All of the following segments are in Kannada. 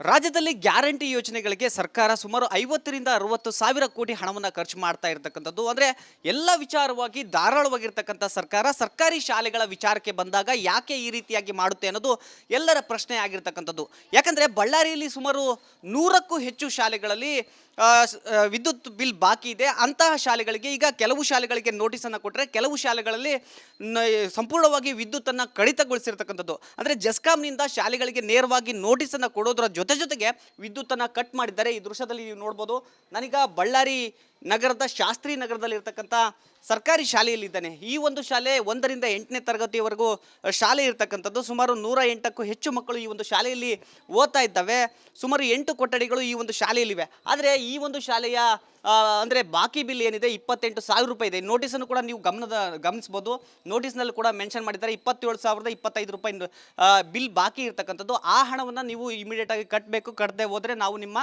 ರಾಜ್ಯದಲ್ಲಿ ಗ್ಯಾರಂಟಿ ಯೋಜನೆಗಳಿಗೆ ಸರ್ಕಾರ ಸುಮಾರು 50ರಿಂದ 60 ಸಾವಿರ ಕೋಟಿ ಹಣವನ್ನು ಖರ್ಚು ಮಾಡ್ತಾ ಇರತಕ್ಕಂಥದ್ದು. ಅಂದರೆ ಎಲ್ಲ ವಿಚಾರವಾಗಿ ಧಾರಾಳವಾಗಿರ್ತಕ್ಕಂಥ ಸರ್ಕಾರ ಸರ್ಕಾರಿ ಶಾಲೆಗಳ ವಿಚಾರಕ್ಕೆ ಬಂದಾಗ ಯಾಕೆ ಈ ರೀತಿಯಾಗಿ ಮಾಡುತ್ತೆ ಅನ್ನೋದು ಎಲ್ಲರ ಪ್ರಶ್ನೆ ಆಗಿರ್ತಕ್ಕಂಥದ್ದು. ಯಾಕಂದರೆ ಬಳ್ಳಾರಿಯಲ್ಲಿ ಸುಮಾರು 100ಕ್ಕೂ ಹೆಚ್ಚು ಶಾಲೆಗಳಲ್ಲಿ ವಿದ್ಯುತ್ ಬಿಲ್ ಬಾಕಿ ಇದೆ. ಅಂತಹ ಶಾಲೆಗಳಿಗೆ ಈಗ ಕೆಲವು ಶಾಲೆಗಳಿಗೆ ನೋಟಿಸನ್ನು ಕೊಟ್ಟರೆ, ಕೆಲವು ಶಾಲೆಗಳಲ್ಲಿ ಸಂಪೂರ್ಣವಾಗಿ ವಿದ್ಯುತ್ತನ್ನು ಕಡಿತಗೊಳಿಸಿರ್ತಕ್ಕಂಥದ್ದು. ಅಂದರೆ ಜೆಸ್ಕಾಂನಿಂದ ಶಾಲೆಗಳಿಗೆ ನೇರವಾಗಿ ನೋಟಿಸನ್ನು ಕೊಡೋದರ ಜೊತೆಗೆ ವಿದ್ಯುತ್ತನ್ನು ಕಟ್ ಮಾಡಿದ್ದಾರೆ. ಈ ದೃಶ್ಯದಲ್ಲಿ ನೀವು ನೋಡ್ಬೋದು. ನಾನೀಗ ಬಳ್ಳಾರಿ ನಗರದ ಶಾಸ್ತ್ರಿ ನಗರದಲ್ಲಿರ್ತಕ್ಕಂಥ ಸರ್ಕಾರಿ ಶಾಲೆಯಲ್ಲಿದ್ದಾನೆ. ಈ ಒಂದು ಶಾಲೆ 1ರಿಂದ 8ನೇ ತರಗತಿಯವರೆಗೂ ಶಾಲೆ ಇರ್ತಕ್ಕಂಥದ್ದು. ಸುಮಾರು 108ಕ್ಕೂ ಹೆಚ್ಚು ಮಕ್ಕಳು ಈ ಒಂದು ಶಾಲೆಯಲ್ಲಿ ಓದ್ತಾ ಇದ್ದಾವೆ. ಸುಮಾರು 8 ಕೊಠಡಿಗಳು ಈ ಒಂದು ಶಾಲೆಯಲ್ಲಿವೆ. ಆದರೆ ಈ ಒಂದು ಶಾಲೆಯ ಅಂದರೆ ಬಾಕಿ ಬಿಲ್ ಏನಿದೆ 28,000 ರೂಪಾಯಿ ಇದೆ. ನೋಟಿಸನ್ನು ಕೂಡ ನೀವು ಗಮನಿಸ್ಬೋದು. ನೋಟಿಸ್ನಲ್ಲಿ ಕೂಡ ಮೆನ್ಷನ್ ಮಾಡಿದ್ದಾರೆ 27,025 ರೂಪಾಯಿ ಬಿಲ್ ಬಾಕಿ ಇರ್ತಕ್ಕಂಥದ್ದು. ಆ ಹಣವನ್ನು ನೀವು ಇಮಿಡಿಯೇಟಾಗಿ ಕಟ್ಟಬೇಕು. ಕಟ್ಟದೆ ಹೋದರೆ ನಾವು ನಿಮ್ಮ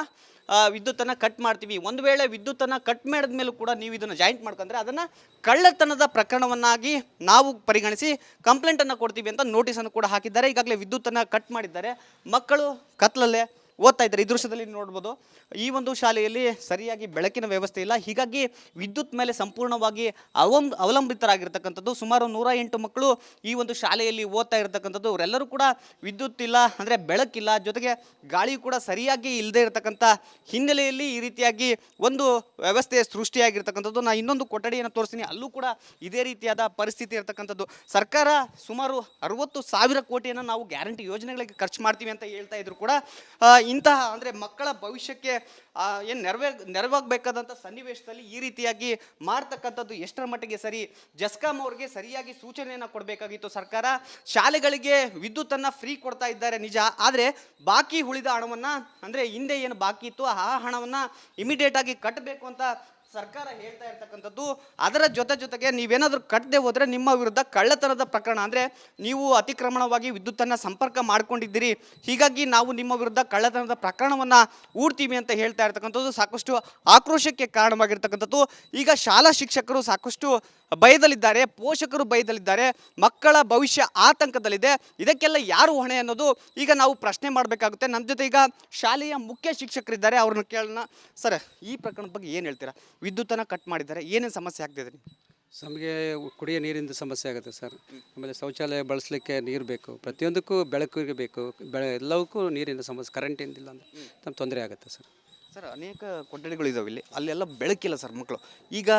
ವಿದ್ಯುತ್ತನ್ನು ಕಟ್ ಮಾಡ್ತೀವಿ. ಒಂದು ವೇಳೆ ವಿದ್ಯುತ್ತನ್ನು ಕಟ್ ಮಾಡಿದ ಮೇಲೂ ಕೂಡ ನೀವು ಇದನ್ನು ಜಾಯಿಂಟ್ ಮಾಡ್ಕೊಂಡ್ರೆ ಅದನ್ನು ಕಳ್ಳತನದ ಪ್ರಕರಣವನ್ನಾಗಿ ನಾವು ಪರಿಗಣಿಸಿ ಕಂಪ್ಲೇಂಟನ್ನು ಕೊಡ್ತೀವಿ ಅಂತ ನೋಟಿಸನ್ನು ಕೂಡ ಹಾಕಿದ್ದಾರೆ. ಈಗಾಗಲೇ ವಿದ್ಯುತ್ತನ್ನು ಕಟ್ ಮಾಡಿದ್ದಾರೆ. ಮಕ್ಕಳು ಕತ್ಲಲ್ಲೇ ಓದ್ತಾ ಇದ್ದಾರೆ. ಈ ದೃಶ್ಯದಲ್ಲಿ ನೋಡ್ಬೋದು. ಈ ಒಂದು ಶಾಲೆಯಲ್ಲಿ ಸರಿಯಾಗಿ ಬೆಳಕಿನ ವ್ಯವಸ್ಥೆ ಇಲ್ಲ. ಹೀಗಾಗಿ ವಿದ್ಯುತ್ ಮೇಲೆ ಸಂಪೂರ್ಣವಾಗಿ ಅವಲಂಬಿತರಾಗಿರ್ತಕ್ಕಂಥದ್ದು. ಸುಮಾರು 108 ಮಕ್ಕಳು ಈ ಒಂದು ಶಾಲೆಯಲ್ಲಿ ಓದ್ತಾ ಇರತಕ್ಕಂಥದ್ದು. ಅವರೆಲ್ಲರೂ ಕೂಡ ವಿದ್ಯುತ್ ಇಲ್ಲ, ಅಂದರೆ ಬೆಳಕಿಲ್ಲ, ಜೊತೆಗೆ ಗಾಳಿ ಕೂಡ ಸರಿಯಾಗಿ ಇಲ್ಲದೆ ಇರತಕ್ಕಂಥ ಹಿನ್ನೆಲೆಯಲ್ಲಿ ಈ ರೀತಿಯಾಗಿ ಒಂದು ವ್ಯವಸ್ಥೆ ಸೃಷ್ಟಿಯಾಗಿರ್ತಕ್ಕಂಥದ್ದು. ನಾನು ಇನ್ನೊಂದು ಕೊಠಡಿಯನ್ನು ತೋರಿಸ್ತೀನಿ. ಅಲ್ಲೂ ಕೂಡ ಇದೇ ರೀತಿಯಾದ ಪರಿಸ್ಥಿತಿ ಇರತಕ್ಕಂಥದ್ದು. ಸರ್ಕಾರ ಸುಮಾರು 60,000 ಕೋಟಿಯನ್ನು ನಾವು ಗ್ಯಾರಂಟಿ ಯೋಜನೆಗಳಿಗೆ ಖರ್ಚು ಮಾಡ್ತೀವಿ ಅಂತ ಹೇಳ್ತಾ ಇದ್ರು ಕೂಡ ಇಂತಹ ಅಂದರೆ ಮಕ್ಕಳ ಭವಿಷ್ಯಕ್ಕೆ ಏನು ನೆರವಾಗಬೇಕಾದಂಥ ಸನ್ನಿವೇಶದಲ್ಲಿ ಈ ರೀತಿಯಾಗಿ ಮಾಡ್ತಕ್ಕಂಥದ್ದು ಎಷ್ಟರ ಮಟ್ಟಿಗೆ ಸರಿ? ಜೆಸ್ಕಾಂ ಅವರಿಗೆ ಸರಿಯಾಗಿ ಸೂಚನೆಯನ್ನು ಕೊಡಬೇಕಾಗಿತ್ತು ಸರ್ಕಾರ. ಶಾಲೆಗಳಿಗೆ ವಿದ್ಯುತ್ತನ್ನು ಫ್ರೀ ಕೊಡ್ತಾ ಇದ್ದಾರೆ ನಿಜ, ಆದರೆ ಬಾಕಿ ಉಳಿದ ಹಣವನ್ನು, ಅಂದರೆ ಹಿಂದೆ ಏನು ಬಾಕಿ ಇತ್ತು ಆ ಹಣವನ್ನು ಇಮಿಡಿಯೇಟಾಗಿ ಕಟ್ಟಬೇಕು ಅಂತ ಸರ್ಕಾರ ಹೇಳ್ತಾ ಇರ್ತಕ್ಕಂಥದ್ದು. ಅದರ ಜೊತೆಗೆ ನೀವೇನಾದರೂ ಕಟ್ಟದೆ ಹೋದರೆ ನಿಮ್ಮ ವಿರುದ್ಧ ಕಳ್ಳತನದ ಪ್ರಕರಣ, ಅಂದರೆ ನೀವು ಅತಿಕ್ರಮಣವಾಗಿ ವಿದ್ಯುತ್ತನ್ನು ಸಂಪರ್ಕ ಮಾಡ್ಕೊಂಡಿದ್ದೀರಿ, ಹೀಗಾಗಿ ನಾವು ನಿಮ್ಮ ವಿರುದ್ಧ ಕಳ್ಳತನದ ಪ್ರಕರಣವನ್ನು ಹೂಡ್ತೀವಿ ಅಂತ ಹೇಳ್ತಾ ಇರ್ತಕ್ಕಂಥದ್ದು ಸಾಕಷ್ಟು ಆಕ್ರೋಶಕ್ಕೆ ಕಾರಣವಾಗಿರ್ತಕ್ಕಂಥದ್ದು. ಈಗ ಶಾಲಾ ಶಿಕ್ಷಕರು ಸಾಕಷ್ಟು ಭಯದಲ್ಲಿದ್ದಾರೆ, ಪೋಷಕರು ಭಯದಲ್ಲಿದ್ದಾರೆ, ಮಕ್ಕಳ ಭವಿಷ್ಯ ಆತಂಕದಲ್ಲಿದೆ. ಇದಕ್ಕೆಲ್ಲ ಯಾರು ಹೊಣೆ ಅನ್ನೋದು ಈಗ ನಾವು ಪ್ರಶ್ನೆ ಮಾಡಬೇಕಾಗುತ್ತೆ. ನಮ್ಮ ಜೊತೆ ಈಗ ಶಾಲೆಯ ಮುಖ್ಯ ಶಿಕ್ಷಕರಿದ್ದಾರೆ, ಅವ್ರನ್ನ ಕೇಳೋಣ. ಸರ್, ಈ ಪ್ರಕರಣದ ಬಗ್ಗೆ ಏನು ಹೇಳ್ತೀರಾ? ವಿದ್ಯುತ್ತನ್ನು ಕಟ್ ಮಾಡಿದ್ದಾರೆ, ಏನೇನು ಸಮಸ್ಯೆ ಆಗ್ತಿದೆ? ನಮಗೆ ಕುಡಿಯೋ ನೀರಿನ ಸಮಸ್ಯೆ ಆಗುತ್ತೆ ಸರ್. ಆಮೇಲೆ ಶೌಚಾಲಯ ಬಳಸಲಿಕ್ಕೆ ನೀರು ಬೇಕು, ಪ್ರತಿಯೊಂದಕ್ಕೂ ಬೆಳಕಿಗೆ ಬೇಕು, ಎಲ್ಲವಕ್ಕೂ ನೀರಿನ ಸಮಸ್ಯೆ. ಕರೆಂಟ್ ಇಲ್ಲ ಅಂದರೆ ನಮ್ಗೆ ತೊಂದರೆ ಆಗುತ್ತೆ ಸರ್. ಸರ್, ಅನೇಕ ಕೊಠಡಿಗಳಿದ್ದಾವೆ ಇಲ್ಲಿ, ಅಲ್ಲೆಲ್ಲ ಬೆಳಕಿಲ್ಲ ಸರ್. ಮಕ್ಕಳು ಈಗ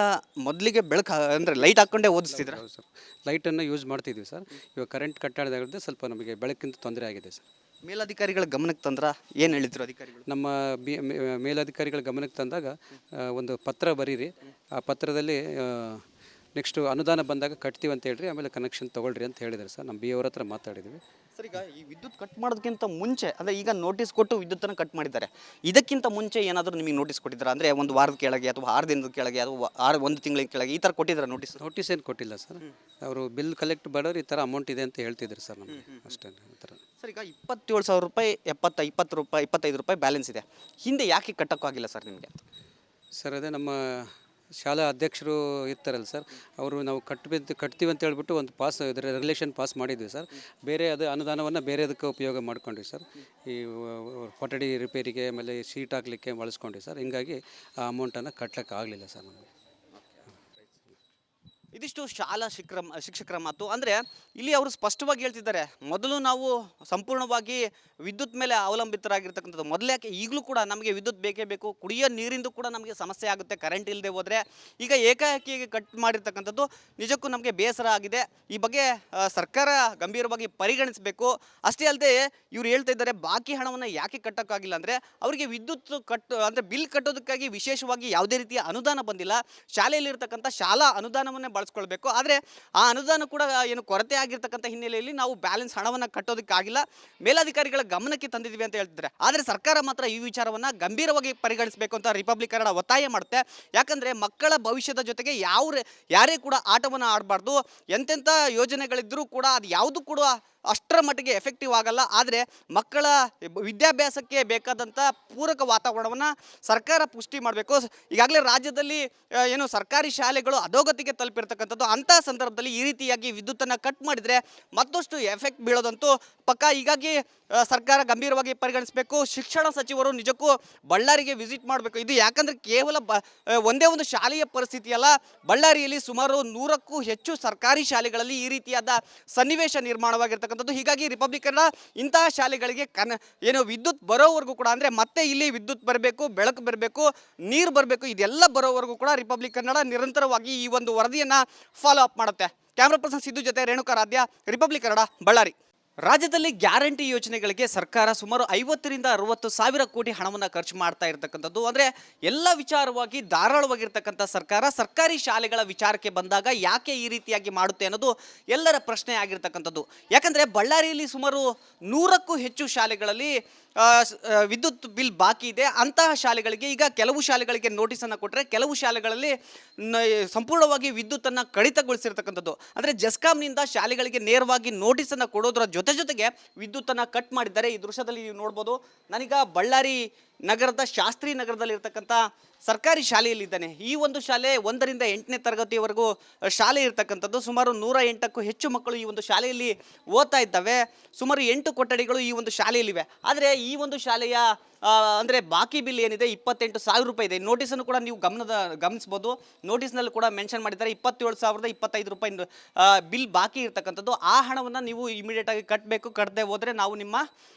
ಮೊದಲಿಗೆ ಬೆಳಕು ಅಂದರೆ ಲೈಟ್ ಹಾಕ್ಕೊಂಡೇ ಓದಿಸ್ತಿದ್ರು. ಹೌದು ಸರ್, ಲೈಟನ್ನು ಯೂಸ್ ಮಾಡ್ತಿದ್ವಿ ಸರ್. ಇವಾಗ ಕರೆಂಟ್ ಕಟ್ಟಾಡಿದಾಗಲಿಂದ ಸ್ವಲ್ಪ ನಮಗೆ ಬೆಳಕಿಂದ ತೊಂದರೆ ಆಗಿದೆ ಸರ್. ಮೇಲಧಿಕಾರಿಗಳ ಗಮನಕ್ಕೆ ತಂದ್ರ ಏನು ಹೇಳಿದ್ರು ಅಧಿಕಾರಿಗಳು? ನಮ್ಮ ಮೇಲಧಿಕಾರಿಗಳ ಗಮನಕ್ಕೆ ತಂದಾಗ ಒಂದು ಪತ್ರ ಬರೀರಿ, ಆ ಪತ್ರದಲ್ಲಿ ನೆಕ್ಸ್ಟು ಅನುದಾನ ಬಂದಾಗ ಕಟ್ತೀವಿ ಅಂತ ಹೇಳ್ರಿ, ಆಮೇಲೆ ಕನೆಕ್ಷನ್ ತೊಗೊಳ್ರಿ ಅಂತ ಹೇಳಿದ್ದಾರೆ ಸರ್. ನಮ್ಮ ಬಿ ಅವ್ರ ಹತ್ರ ಮಾತಾಡಿದ್ವಿ. ಸರ್, ಈಗ ಈ ವಿದ್ಯುತ್ ಕಟ್ ಮಾಡೋದಕ್ಕಿಂತ ಮುಂಚೆ, ಅಂದರೆ ಈಗ ನೋಟಿಸ್ ಕೊಟ್ಟು ವಿದ್ಯುತ್ತನ್ನು ಕಟ್ ಮಾಡಿದ್ದಾರೆ, ಇದಕ್ಕಿಂತ ಮುಂಚೆ ಏನಾದರೂ ನಿಮಗೆ ನೋಟಿಸ್ ಕೊಟ್ಟಿದ್ದಾರೆ? ಅಂದರೆ ಒಂದು ವಾರದ ಕೆಳಗೆ ಅಥವಾ 6 ದಿನದ ಕೆಳಗೆ ಅಥವಾ 1 ತಿಂಗಳ ಕೆಳಗೆ ಈ ಥರ ಕೊಟ್ಟಿದ್ದಾರೆ ನೋಟಿಸ್? ನೋಟಿಸ್ ಏನು ಕೊಟ್ಟಿಲ್ಲ ಸರ್. ಅವರು ಬಿಲ್ ಕಲೆಕ್ಟ್ ಮಾಡೋರು ಈ ಥರ ಅಮೌಂಟ್ ಇದೆ ಅಂತ ಹೇಳ್ತಿದ್ರು ಸರ್ ನಮಗೆ, ಅಷ್ಟೇ ಈ ಥರ. ಸರ್, ಈಗ 27,000 ರೂಪಾಯಿ 20 ರೂಪಾಯಿ 25 ರೂಪಾಯಿ ಬ್ಯಾಲೆನ್ಸ್ ಇದೆ, ಹಿಂದೆ ಯಾಕೆ ಕಟ್ಟೋಕ್ಕಾಗಿಲ್ಲ ಸರ್ ನಿಮಗೆ? ಸರ್, ಅದೇ ನಮ್ಮ ಶಾಲಾ ಅಧ್ಯಕ್ಷರು ಇರ್ತಾರಲ್ಲ ಸರ್, ಅವರು ನಾವು ಕಟ್ತೀವಿ ಅಂತ ಹೇಳ್ಬಿಟ್ಟು ಒಂದು ರೆಗ್ಯುಲೇಷನ್ ಪಾಸ್ ಮಾಡಿದ್ವಿ ಸರ್. ಬೇರೆ ಅದು ಅನುದಾನವನ್ನು ಬೇರೆದಕ್ಕೆ ಉಪಯೋಗ ಮಾಡ್ಕೊಂಡ್ವಿ ಸರ್. ಈ ಕೊಠಡಿ ರಿಪೇರಿಗೆ ಆಮೇಲೆ ಶೀಟ್ ಹಾಕಲಿಕ್ಕೆ ಬಳಸ್ಕೊಂಡ್ವಿ ಸರ್. ಹಿಂಗಾಗಿ ಆ ಅಮೌಂಟನ್ನು ಕಟ್ಲಿಕ್ಕೆ ಆಗಲಿಲ್ಲ ಸರ್ ನಮಗೆ. ಇದಿಷ್ಟು ಶಾಲಾ ಶಿಕ್ಷಕರ ಮಾತು. ಅಂದರೆ ಇಲ್ಲಿ ಅವರು ಸ್ಪಷ್ಟವಾಗಿ ಹೇಳ್ತಿದ್ದಾರೆ, ಮೊದಲು ನಾವು ಸಂಪೂರ್ಣವಾಗಿ ವಿದ್ಯುತ್ ಮೇಲೆ ಅವಲಂಬಿತರಾಗಿರ್ತಕ್ಕಂಥದ್ದು. ಮೊದಲು ಯಾಕೆ, ಈಗಲೂ ಕೂಡ ನಮಗೆ ವಿದ್ಯುತ್ ಬೇಕೇ ಬೇಕು. ಕುಡಿಯೋ ನೀರಿಂದು ಕೂಡ ನಮಗೆ ಸಮಸ್ಯೆ ಆಗುತ್ತೆ ಕರೆಂಟ್ ಇಲ್ಲದೆ ಹೋದರೆ. ಈಗ ಏಕಾಏಕಿಗೆ ಕಟ್ ಮಾಡಿರ್ತಕ್ಕಂಥದ್ದು ನಿಜಕ್ಕೂ ನಮಗೆ ಬೇಸರ ಆಗಿದೆ. ಈ ಬಗ್ಗೆ ಸರ್ಕಾರ ಗಂಭೀರವಾಗಿ ಪರಿಗಣಿಸಬೇಕು. ಅಷ್ಟೇ ಅಲ್ಲದೆ ಇವರು ಹೇಳ್ತಾ ಇದ್ದಾರೆ, ಬಾಕಿ ಹಣವನ್ನು ಯಾಕೆ ಕಟ್ಟೋಕ್ಕಾಗಿಲ್ಲ ಅಂದರೆ ಅವರಿಗೆ ವಿದ್ಯುತ್ ಅಂದರೆ ಬಿಲ್ ಕಟ್ಟೋದಕ್ಕಾಗಿ ವಿಶೇಷವಾಗಿ ಯಾವುದೇ ರೀತಿಯ ಅನುದಾನ ಬಂದಿಲ್ಲ. ಶಾಲೆಯಲ್ಲಿರ್ತಕ್ಕಂಥ ಶಾಲಾ ಅನುದಾನವನ್ನೇ ಬಳಸ್ಕೊಳ್ಬೇಕು. ಆದರೆ ಆ ಅನುದಾನ ಕೂಡ ಏನು ಕೊರತೆ ಆಗಿರ್ತಕ್ಕಂಥ ಹಿನ್ನೆಲೆಯಲ್ಲಿ ನಾವು ಬ್ಯಾಲೆನ್ಸ್ ಹಣವನ್ನು ಕಟ್ಟೋದಕ್ಕಾಗಿಲ್ಲ, ಮೇಲಧಿಕಾರಿಗಳ ಗಮನಕ್ಕೆ ತಂದಿದ್ದೀವಿ ಅಂತ ಹೇಳ್ತಿದ್ದಾರೆ. ಆದರೆ ಸರ್ಕಾರ ಮಾತ್ರ ಈ ವಿಚಾರವನ್ನು ಗಂಭೀರವಾಗಿ ಪರಿಗಣಿಸಬೇಕು ಅಂತ ರಿಪಬ್ಲಿಕ್ ಕನ್ನಡ ಒತ್ತಾಯ ಮಾಡುತ್ತೆ. ಯಾಕಂದರೆ ಮಕ್ಕಳ ಭವಿಷ್ಯದ ಜೊತೆಗೆ ಯಾರೇ ಕೂಡ ಆಟವನ್ನು ಆಡಬಾರ್ದು. ಎಂತೆಂಥ ಯೋಜನೆಗಳಿದ್ದರೂ ಕೂಡ ಅದು ಯಾವುದು ಕೂಡ ಅಷ್ಟರ ಮಟ್ಟಿಗೆ ಎಫೆಕ್ಟಿವ್ ಆಗಲ್ಲ. ಆದರೆ ಮಕ್ಕಳ ವಿದ್ಯಾಭ್ಯಾಸಕ್ಕೆ ಬೇಕಾದಂಥ ಪೂರಕ ವಾತಾವರಣವನ್ನು ಸರ್ಕಾರ ಪುಷ್ಟಿ ಮಾಡಬೇಕು. ಈಗಾಗಲೇ ರಾಜ್ಯದಲ್ಲಿ ಏನು ಸರ್ಕಾರಿ ಶಾಲೆಗಳು ಅಧೋಗತಿಗೆ ತಲುಪಿರ್ತಕ್ಕಂಥದ್ದು. ಅಂಥ ಸಂದರ್ಭದಲ್ಲಿ ಈ ರೀತಿಯಾಗಿ ವಿದ್ಯುತ್ತನ್ನು ಕಟ್ ಮಾಡಿದರೆ ಮತ್ತಷ್ಟು ಎಫೆಕ್ಟ್ ಬೀಳೋದಂತೂ ಪಕ್ಕ. ಹೀಗಾಗಿ ಸರ್ಕಾರ ಗಂಭೀರವಾಗಿ ಪರಿಗಣಿಸಬೇಕು. ಶಿಕ್ಷಣ ಸಚಿವರು ನಿಜಕ್ಕೂ ಬಳ್ಳಾರಿಗೆ ವಿಸಿಟ್ ಮಾಡಬೇಕು. ಇದು ಯಾಕಂದರೆ ಕೇವಲ ಒಂದೇ ಒಂದು ಶಾಲೆಯ ಪರಿಸ್ಥಿತಿ ಅಲ್ಲ, ಬಳ್ಳಾರಿಯಲ್ಲಿ ಸುಮಾರು 100ಕ್ಕೂ ಹೆಚ್ಚು ಸರ್ಕಾರಿ ಶಾಲೆಗಳಲ್ಲಿ ಈ ರೀತಿಯಾದ ಸನ್ನಿವೇಶ ನಿರ್ಮಾಣವಾಗಿರ್ತಕ್ಕಂಥದ್ದು. ಹೀಗಾಗಿ ರಿಪಬ್ಲಿಕ್ ಕನ್ನಡ ಇಂತಹ ಶಾಲೆಗಳಿಗೆ ಏನು ವಿದ್ಯುತ್ ಬರೋವರೆಗೂ ಕೂಡ, ಅಂದರೆ ಮತ್ತೆ ಇಲ್ಲಿ ವಿದ್ಯುತ್ ಬರಬೇಕು, ಬೆಳಕು ಬರಬೇಕು, ನೀರು ಬರಬೇಕು, ಇದೆಲ್ಲ ಬರೋವರೆಗೂ ಕೂಡ ರಿಪಬ್ಲಿಕ್ ಕನ್ನಡ ನಿರಂತರವಾಗಿ ಈ ಒಂದು ವರದಿಯನ್ನು ಫಾಲೋ ಅಪ್ ಮಾಡುತ್ತೆ. ಕ್ಯಾಮ್ರಾ ಪರ್ಸನ್ ಸಿದ್ದು ಜೊತೆ ರೇಣುಕಾ ರಾಧ್ಯ, ರಿಪಬ್ಲಿಕ್ ಕನ್ನಡ, ಬಳ್ಳಾರಿ. ರಾಜ್ಯದಲ್ಲಿ ಗ್ಯಾರಂಟಿ ಯೋಜನೆಗಳಿಗೆ ಸರ್ಕಾರ ಸುಮಾರು 50ರಿಂದ 60 ಸಾವಿರ ಕೋಟಿ ಹಣವನ್ನು ಖರ್ಚು ಮಾಡ್ತಾ ಇರತಕ್ಕಂಥದ್ದು. ಅಂದರೆ ಎಲ್ಲ ವಿಚಾರವಾಗಿ ಧಾರಾಳವಾಗಿರ್ತಕ್ಕಂಥ ಸರ್ಕಾರ ಸರ್ಕಾರಿ ಶಾಲೆಗಳ ವಿಚಾರಕ್ಕೆ ಬಂದಾಗ ಯಾಕೆ ಈ ರೀತಿಯಾಗಿ ಮಾಡುತ್ತೆ ಅನ್ನೋದು ಎಲ್ಲರ ಪ್ರಶ್ನೆ ಆಗಿರ್ತಕ್ಕಂಥದ್ದು. ಯಾಕಂದರೆ ಬಳ್ಳಾರಿಯಲ್ಲಿ ಸುಮಾರು 100ಕ್ಕೂ ಹೆಚ್ಚು ಶಾಲೆಗಳಲ್ಲಿ ವಿದ್ಯುತ್ ಬಿಲ್ ಬಾಕಿ ಇದೆ. ಅಂತಹ ಶಾಲೆಗಳಿಗೆ ಈಗ ಕೆಲವು ಶಾಲೆಗಳಿಗೆ ನೋಟಿಸನ್ನು ಕೊಟ್ಟರೆ, ಕೆಲವು ಶಾಲೆಗಳಲ್ಲಿ ಸಂಪೂರ್ಣವಾಗಿ ವಿದ್ಯುತ್ತನ್ನು ಕಡಿತಗೊಳಿಸಿರ್ತಕ್ಕಂಥದ್ದು. ಅಂದರೆ ಜೆಸ್ಕಾಂನಿಂದ ಶಾಲೆಗಳಿಗೆ ನೇರವಾಗಿ ನೋಟಿಸನ್ನು ಕೊಡೋದರ ಜೊತೆಗೆ ವಿದ್ಯುತ್ತನ್ನು ಕಟ್ ಮಾಡಿದ್ದಾರೆ. ಈ ದೃಶ್ಯದಲ್ಲಿ ನೀವು ನೋಡ್ಬೋದು. ನಾನೀಗ ಬಳ್ಳಾರಿ ನಗರದ ಶಾಸ್ತ್ರಿ ನಗರದಲ್ಲಿರ್ತಕ್ಕಂಥ ಸರ್ಕಾರಿ ಶಾಲೆಯಲ್ಲಿದ್ದಾನೆ. ಈ ಒಂದು ಶಾಲೆ 1ರಿಂದ 8ನೇ ತರಗತಿಯವರೆಗೂ ಶಾಲೆ ಇರ್ತಕ್ಕಂಥದ್ದು. ಸುಮಾರು 108ಕ್ಕೂ ಹೆಚ್ಚು ಮಕ್ಕಳು ಈ ಒಂದು ಶಾಲೆಯಲ್ಲಿ ಓದ್ತಾ ಇದ್ದಾವೆ. ಸುಮಾರು 8 ಕೊಠಡಿಗಳು ಈ ಒಂದು ಶಾಲೆಯಲ್ಲಿವೆ. ಆದರೆ ಈ ಒಂದು ಶಾಲೆಯ ಅಂದರೆ ಬಾಕಿ ಬಿಲ್ ಏನಿದೆ 28,000 ರೂಪಾಯಿ ಇದೆ. ನೋಟಿಸನ್ನು ಕೂಡ ನೀವು ಗಮನಿಸ್ಬೋದು. ನೋಟಿಸ್ನಲ್ಲಿ ಕೂಡ ಮೆನ್ಷನ್ ಮಾಡಿದ್ದಾರೆ 27,025 ರೂಪಾಯಿ ಬಿಲ್ ಬಾಕಿ ಇರ್ತಕ್ಕಂಥದ್ದು. ಆ ಹಣವನ್ನು ನೀವು ಇಮಿಡಿಯೇಟಾಗಿ ಕಟ್ಟಬೇಕು. ಕಟ್ಟದೆ ಹೋದರೆ ನಾವು ನಿಮ್ಮ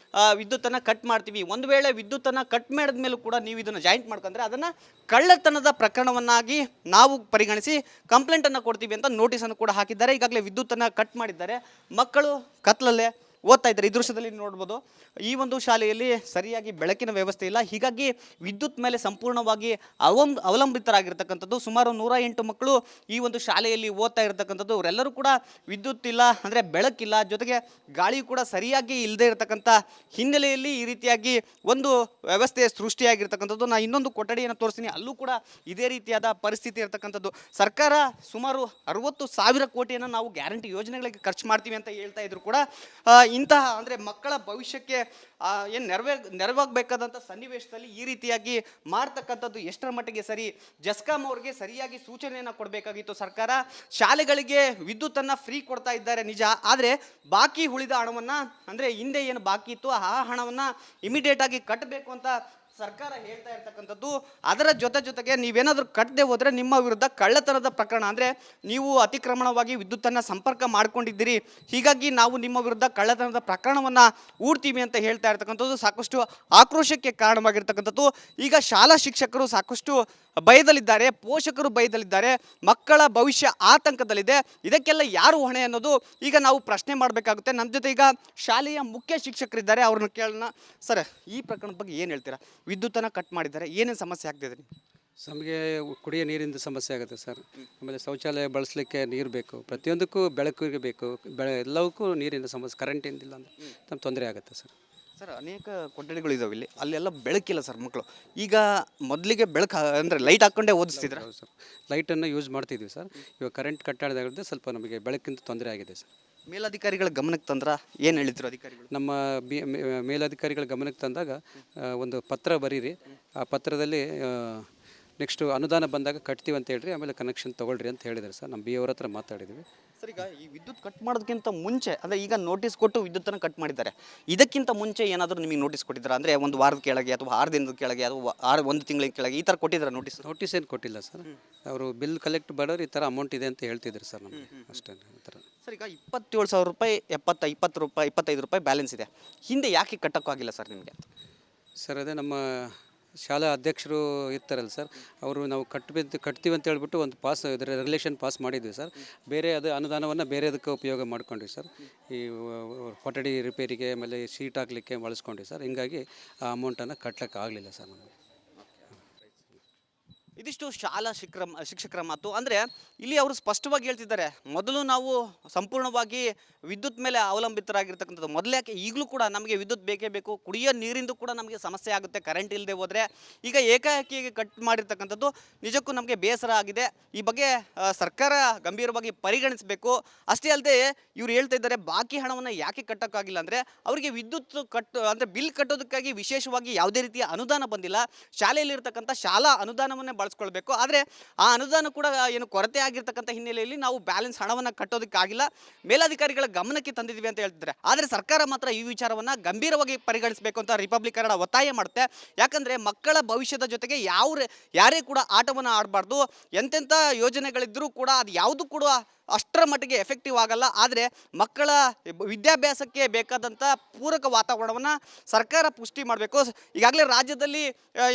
ವಿದ್ಯುತ್ತನ್ನು ಕಟ್ ಮಾಡ್ತೀವಿ. ಒಂದು ವೇಳೆ ವಿದ್ಯುತ್ತನ್ನು ಕಟ್ ಮಾಡಿದ ಮೇಲೂ ಕೂಡ ನೀವು ಇದನ್ನು ಜಾಯಿಂಟ್ ಮಾಡ್ಕೊಂಡ್ರೆ ಅದನ್ನು ಕಳ್ಳತನದ ಪ್ರಕರಣವನ್ನಾಗಿ ನಾವು ಪರಿಗಣಿಸಿ ಕಂಪ್ಲೇಂಟನ್ನು ಕೊಡ್ತೀವಿ ಅಂತ ನೋಟಿಸನ್ನು ಕೂಡ ಹಾಕಿದ್ದಾರೆ. ಈಗಾಗಲೇ ವಿದ್ಯುತ್ತನ್ನು ಕಟ್ ಮಾಡಿದ್ದಾರೆ. ಮಕ್ಕಳು ಕತ್ಲಲ್ಲೇ ಓದ್ತಾ ಇದ್ದಾರೆ. ಈ ದೃಶ್ಯದಲ್ಲಿ ನೋಡ್ಬೋದು. ಈ ಒಂದು ಶಾಲೆಯಲ್ಲಿ ಸರಿಯಾಗಿ ಬೆಳಕಿನ ವ್ಯವಸ್ಥೆ ಇಲ್ಲ. ಹೀಗಾಗಿ ವಿದ್ಯುತ್ ಮೇಲೆ ಸಂಪೂರ್ಣವಾಗಿ ಅವಲಂಬಿತರಾಗಿರ್ತಕ್ಕಂಥದ್ದು. ಸುಮಾರು 108 ಮಕ್ಕಳು ಈ ಒಂದು ಶಾಲೆಯಲ್ಲಿ ಓದ್ತಾ ಇರತಕ್ಕಂಥದ್ದು. ಅವರೆಲ್ಲರೂ ಕೂಡ ವಿದ್ಯುತ್ ಇಲ್ಲ, ಅಂದರೆ ಬೆಳಕಿಲ್ಲ, ಜೊತೆಗೆ ಗಾಳಿ ಕೂಡ ಸರಿಯಾಗಿ ಇಲ್ಲದೆ ಇರತಕ್ಕಂಥ ಹಿನ್ನೆಲೆಯಲ್ಲಿ ಈ ರೀತಿಯಾಗಿ ಒಂದು ವ್ಯವಸ್ಥೆ ಸೃಷ್ಟಿಯಾಗಿರ್ತಕ್ಕಂಥದ್ದು. ನಾನು ಇನ್ನೊಂದು ಕೊಠಡಿಯನ್ನು ತೋರಿಸ್ತೀನಿ, ಅಲ್ಲೂ ಕೂಡ ಇದೇ ರೀತಿಯಾದ ಪರಿಸ್ಥಿತಿ ಇರತಕ್ಕಂಥದ್ದು. ಸರ್ಕಾರ ಸುಮಾರು 60,000 ಕೋಟಿಯನ್ನು ನಾವು ಗ್ಯಾರಂಟಿ ಯೋಜನೆಗಳಿಗೆ ಖರ್ಚು ಮಾಡ್ತೀವಿ ಅಂತ ಹೇಳ್ತಾ ಇದ್ರು ಕೂಡ ಇಂತಹ ಅಂದರೆ ಮಕ್ಕಳ ಭವಿಷ್ಯಕ್ಕೆ ಏನು ನೆರವಾಗಬೇಕಾದಂಥ ಸನ್ನಿವೇಶದಲ್ಲಿ ಈ ರೀತಿಯಾಗಿ ಮಾಡ್ತಕ್ಕಂಥದ್ದು ಎಷ್ಟರ ಮಟ್ಟಿಗೆ ಸರಿ? ಜೆಸ್ಕಾಂ ಅವರಿಗೆ ಸರಿಯಾಗಿ ಸೂಚನೆಯನ್ನು ಕೊಡಬೇಕಾಗಿತ್ತು ಸರ್ಕಾರ. ಶಾಲೆಗಳಿಗೆ ವಿದ್ಯುತ್ತನ್ನು ಫ್ರೀ ಕೊಡ್ತಾ ಇದ್ದಾರೆ ನಿಜ, ಆದರೆ ಬಾಕಿ ಉಳಿದ ಹಣವನ್ನು, ಅಂದರೆ ಹಿಂದೆ ಏನು ಬಾಕಿ ಇತ್ತು ಆ ಹಣವನ್ನು ಇಮಿಡಿಯೇಟಾಗಿ ಕಟ್ಟಬೇಕು ಅಂತ ಸರ್ಕಾರ ಹೇಳ್ತಾ ಇರ್ತಕ್ಕಂಥದ್ದು. ಅದರ ಜೊತೆಗೆ ನೀವೇನಾದರೂ ಕಟ್ಟದೆ ಹೋದರೆ ನಿಮ್ಮ ವಿರುದ್ಧ ಕಳ್ಳತನದ ಪ್ರಕರಣ, ಅಂದರೆ ನೀವು ಅತಿಕ್ರಮಣವಾಗಿ ವಿದ್ಯುತ್ತನ್ನು ಸಂಪರ್ಕ ಮಾಡ್ಕೊಂಡಿದ್ದೀರಿ, ಹೀಗಾಗಿ ನಾವು ನಿಮ್ಮ ವಿರುದ್ಧ ಕಳ್ಳತನದ ಪ್ರಕರಣವನ್ನು ಹೂಡ್ತೀವಿ ಅಂತ ಹೇಳ್ತಾ ಇರ್ತಕ್ಕಂಥದ್ದು ಸಾಕಷ್ಟು ಆಕ್ರೋಶಕ್ಕೆ ಕಾರಣವಾಗಿರ್ತಕ್ಕಂಥದ್ದು. ಈಗ ಶಾಲಾ ಶಿಕ್ಷಕರು ಸಾಕಷ್ಟು ಭಯದಲ್ಲಿದ್ದಾರೆ, ಪೋಷಕರು ಭಯದಲ್ಲಿದ್ದಾರೆ, ಮಕ್ಕಳ ಭವಿಷ್ಯ ಆತಂಕದಲ್ಲಿದೆ. ಇದಕ್ಕೆಲ್ಲ ಯಾರು ಹೊಣೆ ಅನ್ನೋದು ಈಗ ನಾವು ಪ್ರಶ್ನೆ ಮಾಡಬೇಕಾಗುತ್ತೆ. ನಮ್ಮ ಜೊತೆ ಈಗ ಶಾಲೆಯ ಮುಖ್ಯ ಶಿಕ್ಷಕರಿದ್ದಾರೆ, ಅವ್ರನ್ನ ಕೇಳೋಣ. ಸರ್, ಈ ಪ್ರಕರಣದ ಬಗ್ಗೆ ಏನು ಹೇಳ್ತೀರಾ? ವಿದ್ಯುತ್ತನ್ನು ಕಟ್ ಮಾಡಿದ್ದಾರೆ, ಏನೇನು ಸಮಸ್ಯೆ ಆಗ್ತಿದೆ? ನಮಗೆ ಕುಡಿಯೋ ನೀರಿಂದ ಸಮಸ್ಯೆ ಆಗುತ್ತೆ ಸರ್. ಆಮೇಲೆ ಶೌಚಾಲಯ ಬಳಸಲಿಕ್ಕೆ ನೀರು ಬೇಕು, ಪ್ರತಿಯೊಂದಕ್ಕೂ ಬೆಳಕಿಗೆ ಬೇಕು, ಎಲ್ಲವಕ್ಕೂ ನೀರಿನ ಸಮಸ್ಯೆ. ಕರೆಂಟಿಂದ ಇಲ್ಲ ಅಂದರೆ ನಮ್ಗೆ ತೊಂದರೆ ಆಗುತ್ತೆ ಸರ್. ಸರ್, ಅನೇಕ ಕೊಠಡಿಗಳಿದ್ದಾವೆ ಇಲ್ಲಿ, ಅಲ್ಲೆಲ್ಲ ಬೆಳಕಿಲ್ಲ ಸರ್. ಮಕ್ಕಳು ಈಗ ಮೊದಲಿಗೆ ಬೆಳಕು ಅಂದರೆ ಲೈಟ್ ಹಾಕ್ಕೊಂಡೇ ಓದಿಸ್ತಿದ್ರು. ಹೌದು ಸರ್, ಲೈಟನ್ನು ಯೂಸ್ ಮಾಡ್ತಿದ್ವಿ ಸರ್. ಇವಾಗ ಕರೆಂಟ್ ಕಟ್ಟಾಡಿದಾಗಲಿಂದ ಸ್ವಲ್ಪ ನಮಗೆ ಬೆಳಕಿಂದ ತೊಂದರೆ ಆಗಿದೆ ಸರ್. ಮೇಲಧಿಕಾರಿಗಳ ಗಮನಕ್ಕೆ ತಂದ್ರ ಏನು ಹೇಳಿದ್ರು ಅಧಿಕಾರಿಗಳು? ನಮ್ಮ ಮೇಲಧಿಕಾರಿಗಳ ಗಮನಕ್ಕೆ ತಂದಾಗ ಒಂದು ಪತ್ರ ಬರೀರಿ, ಆ ಪತ್ರದಲ್ಲಿ ನೆಕ್ಸ್ಟು ಅನುದಾನ ಬಂದಾಗ ಕಟ್ತೀವಿ ಅಂತ ಹೇಳ್ರಿ, ಆಮೇಲೆ ಕನೆಕ್ಷನ್ ತೊಗೊಳ್ರಿ ಅಂತ ಹೇಳಿದ್ದಾರೆ ಸರ್. ನಮ್ಮ ಬಿ ಅವ್ರ ಹತ್ರ ಮಾತಾಡಿದ್ವಿ. ಸರ್, ಈಗ ಈ ವಿದ್ಯುತ್ ಕಟ್ ಮಾಡೋದಕ್ಕಿಂತ ಮುಂಚೆ, ಅಂದರೆ ಈಗ ನೋಟಿಸ್ ಕೊಟ್ಟು ವಿದ್ಯುತ್ತನ್ನು ಕಟ್ ಮಾಡಿದ್ದಾರೆ, ಇದಕ್ಕಿಂತ ಮುಂಚೆ ಏನಾದರೂ ನಿಮಗೆ ನೋಟಿಸ್ ಕೊಟ್ಟಿದ್ದಾರೆ? ಅಂದರೆ ಒಂದು ವಾರದ ಕೆಳಗೆ ಅಥವಾ 6 ದಿನದ ಕೆಳಗೆ ಅಥವಾ 1 ತಿಂಗಳ ಕೆಳಗೆ ಈ ಥರ ಕೊಟ್ಟಿದ್ದಾರೆ ನೋಟಿಸ್? ನೋಟಿಸ್ ಏನು ಕೊಟ್ಟಿಲ್ಲ ಸರ್. ಅವರು ಬಿಲ್ ಕಲೆಕ್ಟ್ ಮಾಡೋರು ಈ ಥರ ಅಮೌಂಟ್ ಇದೆ ಅಂತ ಹೇಳ್ತಿದ್ರು ಸರ್ ನಮಗೆ, ಅಷ್ಟೇ ಈ ಥರ. ಸರ್, ಈಗ 27,000 ರೂಪಾಯಿ 20 ರೂಪಾಯಿ 25 ರೂಪಾಯಿ ಬ್ಯಾಲೆನ್ಸ್ ಇದೆ, ಹಿಂದೆ ಯಾಕೆ ಕಟ್ಟೋಕ್ಕಾಗಿಲ್ಲ ಸರ್ ನಿಮಗೆ? ಸರ್, ಅದೇ ನಮ್ಮ ಶಾಲಾ ಅಧ್ಯಕ್ಷರು ಇರ್ತಾರಲ್ಲ ಸರ್, ಅವರು ನಾವು ಕಟ್ತೀವಿ ಅಂತ ಹೇಳ್ಬಿಟ್ಟು ಒಂದು ರೆಗ್ಯುಲೇಷನ್ ಪಾಸ್ ಮಾಡಿದ್ವಿ ಸರ್. ಬೇರೆ ಅದು ಅನುದಾನವನ್ನು ಬೇರೆದಕ್ಕೆ ಉಪಯೋಗ ಮಾಡ್ಕೊಂಡ್ವಿ ಸರ್. ಈ ಕೊಠಡಿ ರಿಪೇರಿಗೆ ಆಮೇಲೆ ಶೀಟ್ ಹಾಕಲಿಕ್ಕೆ ಬಳಸ್ಕೊಂಡ್ವಿ ಸರ್. ಹಿಂಗಾಗಿ ಆ ಅಮೌಂಟನ್ನು ಕಟ್ಲಿಕ್ಕೆ ಆಗಲಿಲ್ಲ ಸರ್ ನಮಗೆ. ಇದಿಷ್ಟು ಶಾಲಾ ಶಿಕ್ಷಕರ ಮಾತು. ಅಂದರೆ ಇಲ್ಲಿ ಅವರು ಸ್ಪಷ್ಟವಾಗಿ ಹೇಳ್ತಿದ್ದಾರೆ, ಮೊದಲು ನಾವು ಸಂಪೂರ್ಣವಾಗಿ ವಿದ್ಯುತ್ ಮೇಲೆ ಅವಲಂಬಿತರಾಗಿರ್ತಕ್ಕಂಥದ್ದು. ಮೊದಲೇ ಯಾಕೆ ಈಗಲೂ ಕೂಡ ನಮಗೆ ವಿದ್ಯುತ್ ಬೇಕೇ ಬೇಕು, ಕುಡಿಯೋ ನೀರಿಂದು ಕೂಡ ನಮಗೆ ಸಮಸ್ಯೆ ಆಗುತ್ತೆ ಕರೆಂಟ್ ಇಲ್ಲದೆ ಹೋದರೆ. ಈಗ ಏಕಾಏಕಿ ಕಟ್ ಮಾಡಿರ್ತಕ್ಕಂಥದ್ದು ನಿಜಕ್ಕೂ ನಮಗೆ ಬೇಸರ ಆಗಿದೆ. ಈ ಬಗ್ಗೆ ಸರ್ಕಾರ ಗಂಭೀರವಾಗಿ ಪರಿಗಣಿಸಬೇಕು. ಅಷ್ಟೇ ಅಲ್ಲದೆ ಇವ್ರು ಹೇಳ್ತಾ ಇದ್ದಾರೆ, ಬಾಕಿ ಹಣವನ್ನು ಯಾಕೆ ಕಟ್ಟೋಕ್ಕಾಗಿಲ್ಲ ಅಂದರೆ ಅವರಿಗೆ ವಿದ್ಯುತ್ ಅಂದರೆ ಬಿಲ್ ಕಟ್ಟೋದಕ್ಕಾಗಿ ವಿಶೇಷವಾಗಿ ಯಾವುದೇ ರೀತಿಯ ಅನುದಾನ ಬಂದಿಲ್ಲ. ಶಾಲೆಯಲ್ಲಿರ್ತಕ್ಕಂಥ ಶಾಲಾ ಅನುದಾನವನ್ನೇ ಬಳಸ್ಕೊಳ್ಬೇಕು. ಆದರೆ ಆ ಅನುದಾನ ಕೂಡ ಏನು ಕೊರತೆ ಆಗಿರ್ತಕ್ಕಂಥ ಹಿನ್ನೆಲೆಯಲ್ಲಿ ನಾವು ಬ್ಯಾಲೆನ್ಸ್ ಹಣವನ್ನು ಕಟ್ಟೋದಕ್ಕಾಗಿಲ್ಲ, ಮೇಲಾಧಿಕಾರಿಗಳ ಗಮನಕ್ಕೆ ತಂದಿದ್ದೀವಿ ಅಂತ ಹೇಳ್ತಿದ್ದಾರೆ. ಆದರೆ ಸರ್ಕಾರ ಮಾತ್ರ ಈ ವಿಚಾರವನ್ನು ಗಂಭೀರವಾಗಿ ಪರಿಗಣಿಸಬೇಕು ಅಂತ ರಿಪಬ್ಲಿಕ್ ಕನ್ನಡ ಒತ್ತಾಯ ಮಾಡುತ್ತೆ. ಯಾಕಂದರೆ ಮಕ್ಕಳ ಭವಿಷ್ಯದ ಜೊತೆಗೆ ಯಾರೇ ಕೂಡ ಆಟವನ್ನು ಆಡಬಾರ್ದು. ಎಂತೆಂಥ ಯೋಜನೆಗಳಿದ್ದರೂ ಕೂಡ ಅದು ಯಾವುದು ಕೂಡ ಅಷ್ಟರ ಮಟ್ಟಿಗೆ ಎಫೆಕ್ಟಿವ್ ಆಗಲ್ಲ. ಆದರೆ ಮಕ್ಕಳ ವಿದ್ಯಾಭ್ಯಾಸಕ್ಕೆ ಬೇಕಾದಂಥ ಪೂರಕ ವಾತಾವರಣವನ್ನು ಸರ್ಕಾರ ಪುಷ್ಟಿ ಮಾಡಬೇಕು. ಈಗಾಗಲೇ ರಾಜ್ಯದಲ್ಲಿ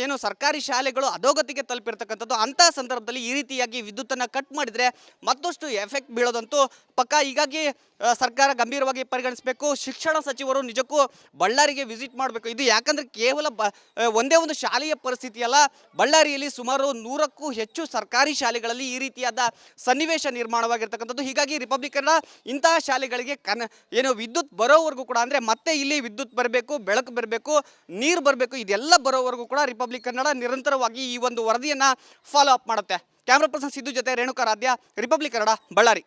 ಏನು ಸರ್ಕಾರಿ ಶಾಲೆಗಳು ಅಧೋಗತಿಗೆ ತಲುಪಿರ್ತಕ್ಕಂಥದ್ದು. ಅಂಥ ಸಂದರ್ಭದಲ್ಲಿ ಈ ರೀತಿಯಾಗಿ ವಿದ್ಯುತ್ತನ್ನು ಕಟ್ ಮಾಡಿದರೆ ಮತ್ತಷ್ಟು ಎಫೆಕ್ಟ್ ಬೀಳೋದಂತೂ ಪಕ್ಕ. ಹೀಗಾಗಿ ಸರ್ಕಾರ ಗಂಭೀರವಾಗಿ ಪರಿಗಣಿಸಬೇಕು. ಶಿಕ್ಷಣ ಸಚಿವರು ನಿಜಕ್ಕೂ ಬಳ್ಳಾರಿಗೆ ವಿಸಿಟ್ ಮಾಡಬೇಕು. ಇದು ಯಾಕಂದರೆ ಕೇವಲ ಒಂದೇ ಒಂದು ಶಾಲೆಯ ಪರಿಸ್ಥಿತಿ ಅಲ್ಲ, ಬಳ್ಳಾರಿಯಲ್ಲಿ ಸುಮಾರು 100ಕ್ಕೂ ಹೆಚ್ಚು ಸರ್ಕಾರಿ ಶಾಲೆಗಳಲ್ಲಿ ಈ ರೀತಿಯಾದ ಸನ್ನಿವೇಶ ನಿರ್ಮಾಣವಾಗಿರ್ತಕ್ಕಂಥದ್ದು. ಹೀಗಾಗಿ ರಿಪಬ್ಲಿಕ್ ಕನ್ನಡ ಇಂತಹ ಶಾಲೆಗಳಿಗೆ ಏನು ವಿದ್ಯುತ್ ಬರೋವರೆಗೂ ಕೂಡ, ಅಂದರೆ ಮತ್ತೆ ಇಲ್ಲಿ ವಿದ್ಯುತ್ ಬರಬೇಕು, ಬೆಳಕು ಬರಬೇಕು, ನೀರು ಬರಬೇಕು, ಇದೆಲ್ಲ ಬರೋವರೆಗೂ ಕೂಡ ರಿಪಬ್ಲಿಕ್ ಕನ್ನಡ ನಿರಂತರವಾಗಿ ಈ ಒಂದು ವರದಿಯನ್ನು ಫಾಲೋ ಅಪ್ ಮಾಡುತ್ತೆ. ಕ್ಯಾಮ್ರಾ ಪರ್ಸನ್ ಸಿದ್ದು ಜೊತೆ ರೇಣುಕಾ ರಾಧ್ಯ, ರಿಪಬ್ಲಿಕ್ ಕನ್ನಡ, ಬಳ್ಳಾರಿ.